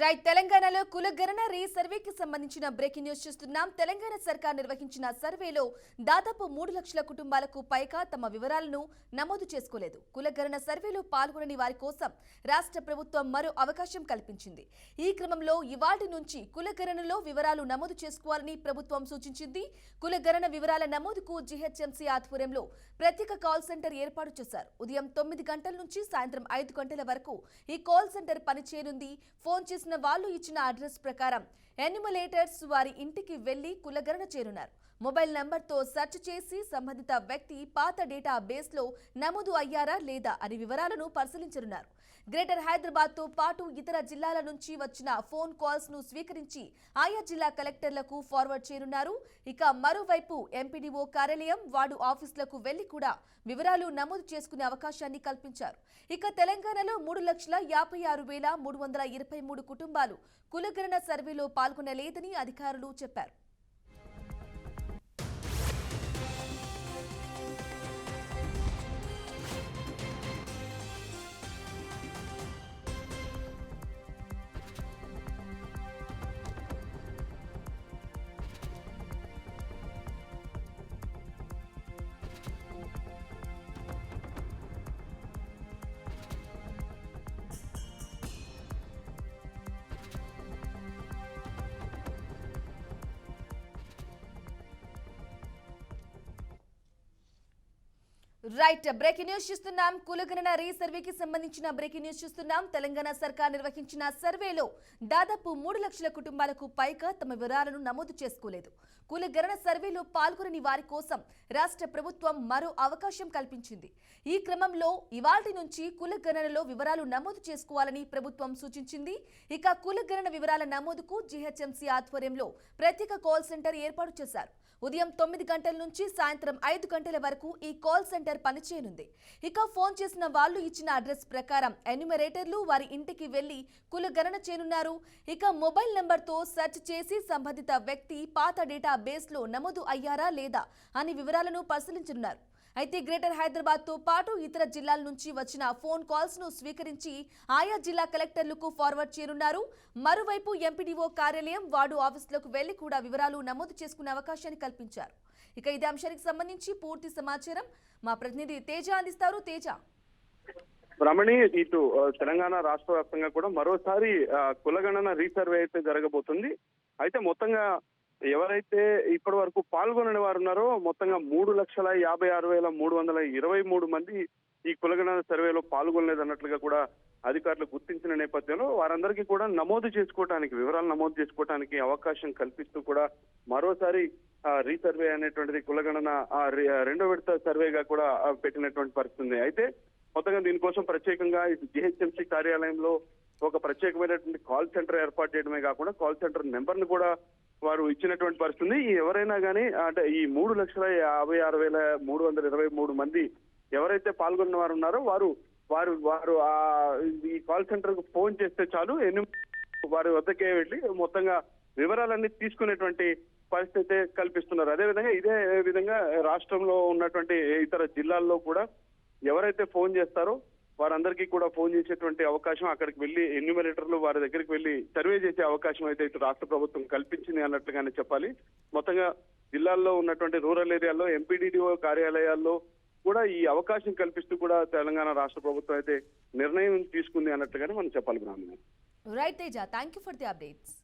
Right తెలంగాణలో కులగణన రీసర్వేకి సంబంధించిన బ్రేకింగ్ న్యూస్ చూస్తున్నాం. తెలంగాణ సర్కార్ నిర్వహించిన సర్వేలో దాదాపు 3 లక్షల కుటుంబాలకు పైగా తమ వివరాలను నమోదు చేసుకోలేదు. కులగణన సర్వేలో పాల్గొనని వారి కోసం రాష్ట్ర ప్రభుత్వం మరో అవకాశం కల్పించింది. ఈ క్రమంలో ఇవాల్టి నుంచి కులగణనలో వివరాలు నమోదు చేసుకోవాలని ప్రభుత్వం సూచించింది. కులగణన వివరాల నమోదుకు జీహెచ్ఎంసీ ఆధ్వర్యంలో ప్రత్యేక కాల్ సెంటర్ ఏర్పాటు చేశారు. ఉదయం 9 గంటల నుంచి సాయంత్రం 5 గంటల వరకు ఈ కాల్ సెంటర్ పనిచేయనుంది. ఫోన్ చేసిన వాళ్ళు ఇచ్చిన అడ్రస్ ప్రకారం ఎన్యుమలేటర్స్ వారి ఇంటికి వెళ్లి కులగణన చేరున్నారు. మొబైల్ నంబర్తో సెర్చ్ చేసి సంబంధిత వ్యక్తి పాత డేటా బేస్లో నమోదు అయ్యారా లేదా అని వివరాలను పరిశీలించనున్నారు. గ్రేటర్ హైదరాబాద్తో పాటు ఇతర జిల్లాల నుంచి వచ్చిన ఫోన్ కాల్స్ ను స్వీకరించి ఆయా జిల్లా కలెక్టర్లకు ఫార్వర్డ్ చేయనున్నారు. ఇక మరోవైపు ఎంపీడీఓ కార్యాలయం, వార్డు ఆఫీసులకు వెళ్లి కూడా వివరాలు నమోదు చేసుకునే అవకాశాన్ని కల్పించారు. ఇక తెలంగాణలో 3,56,323 కుటుంబాలు కులగణన సర్వేలో పాల్గొనలేదని అధికారులు చెప్పారు. రైట్ బ్రేకింగ్ న్యూస్ చూస్తున్నాం. కులగణన రీసర్వేకి సంబంధించిన బ్రేకింగ్ న్యూస్ చూస్తున్నాం. తెలంగాణ సర్కార్ నిర్వహించిన సర్వేలో దాదాపు 3 లక్షల కుటుంబాలకు పైగా తమ వివరాలను నమోదు చేసుకోలేదు. కులగణన సర్వేలో పాల్గొనని వారి కోసం రాష్ట్ర ప్రభుత్వం మరో అవకాశం కల్పించింది. ఈ క్రమంలో ఇవాల్టి నుంచి కులగణనలో వివరాలు నమోదు చేసుకోవాలని ప్రభుత్వం సూచించింది. ఇక కులగణన వివరాల నమోదుకు జీహెచ్ఎంసీ ఆధ్వర్యంలో ప్రత్యేక కాల్ సెంటర్ ఏర్పాటు చేశారు. ఉదయం 9 గంటల నుంచి సాయంత్రం 5 గంటల వరకు ఈ కాల్ సెంటర్ పనిచేయనుంది. ఇక ఫోన్ చేసిన వాళ్ళు ఇచ్చిన అడ్రస్ ప్రకారం ఎన్యుమరేటర్లు వారి ఇంటికి వెళ్లి కులగణన చేయనున్నారు. ఇక మొబైల్ నంబర్తో సెర్చ్ చేసి సంబంధిత వ్యక్తి పాత డేటా బేస్లో నమోదు అయ్యారా లేదా అని వివరాలను పరిశీలించనున్నారు. అయితే గ్రేటర్ హైదరాబాద్తో పాటు ఇతర జిల్లాల నుంచి వచ్చిన ఫోన్ కాల్స్ ను స్వీకరించి ఆయా జిల్లా కలెక్టర్లకు ఫార్వర్డ్ చేయనున్నారు. మరోవైపు ఎంపీడీఓ కార్యాలయం, వార్డు ఆఫీసులకు వెళ్లి కూడా వివరాలు నమోదు చేసుకునే అవకాశాన్ని కల్పించారు. ఇక ఇదే అంశానికి సంబంధించి పూర్తి సమాచారం మా ప్రతినిధి తేజ అందిస్తారు. తేజ. రమణి, ఇటు తెలంగాణ రాష్ట్ర వ్యాప్తంగా కూడా మరోసారి కులగణన రీసర్వే అయితే జరగబోతుంది. అయితే మొత్తంగా ఎవరైతే ఇప్పటి వరకు పాల్గొనని వారు ఉన్నారో మొత్తంగా 3,56,323 మంది ఈ కులగణన సర్వేలో పాల్గొనలేదన్నట్లుగా కూడా అధికారులు గుర్తించిన నేపథ్యంలో వారందరికీ కూడా వివరాలు నమోదు చేసుకోవడానికి అవకాశం కల్పిస్తూ కూడా మరోసారి రీసర్వే అనేటువంటిది కులగణన రెండో విడత సర్వేగా కూడా పెట్టినటువంటి పరిస్థితి ఉంది. అయితే మొత్తంగా దీనికోసం ప్రత్యేకంగా జిహెచ్ఎంసీ కార్యాలయంలో ఒక ప్రత్యేకమైనటువంటి కాల్ సెంటర్ ఏర్పాటు చేయడమే కాకుండా కాల్ సెంటర్ నెంబర్ ను కూడా వారు ఇచ్చినటువంటి పరిస్థితి. ఎవరైనా కానీ అంటే ఈ 3,56,323 మంది ఎవరైతే పాల్గొన్న వారు ఉన్నారో వారు వారు వారు ఈ కాల్ సెంటర్ కు ఫోన్ చేస్తే చాలు, వారి వద్దకే వెళ్ళి మొత్తంగా వివరాలన్నీ తీసుకునేటువంటి పరిస్థితి కల్పిస్తున్నారు. అదేవిధంగా ఇదే విధంగా రాష్ట్రంలో ఉన్నటువంటి ఇతర జిల్లాల్లో కూడా ఎవరైతే ఫోన్ చేస్తారో వారందరికీ కూడా ఫోన్ చేసేటువంటి అవకాశం, అక్కడికి వెళ్లి ఎన్యూమరేటర్లు వారి దగ్గరికి వెళ్లి సర్వే చేసే అవకాశం అయితే ఇటు రాష్ట్ర ప్రభుత్వం కల్పించింది అన్నట్లుగానే చెప్పాలి. మొత్తంగా జిల్లాల్లో ఉన్నటువంటి రూరల్ ఏరియాల్లో ఎంపీడీడీఓ కార్యాలయాల్లో కూడా ఈ అవకాశం కల్పిస్తూ కూడా తెలంగాణ రాష్ట్ర ప్రభుత్వం అయితే నిర్ణయం తీసుకుంది అన్నట్లుగానే మనం చెప్పాలి. Right Teja, thank you for the updates.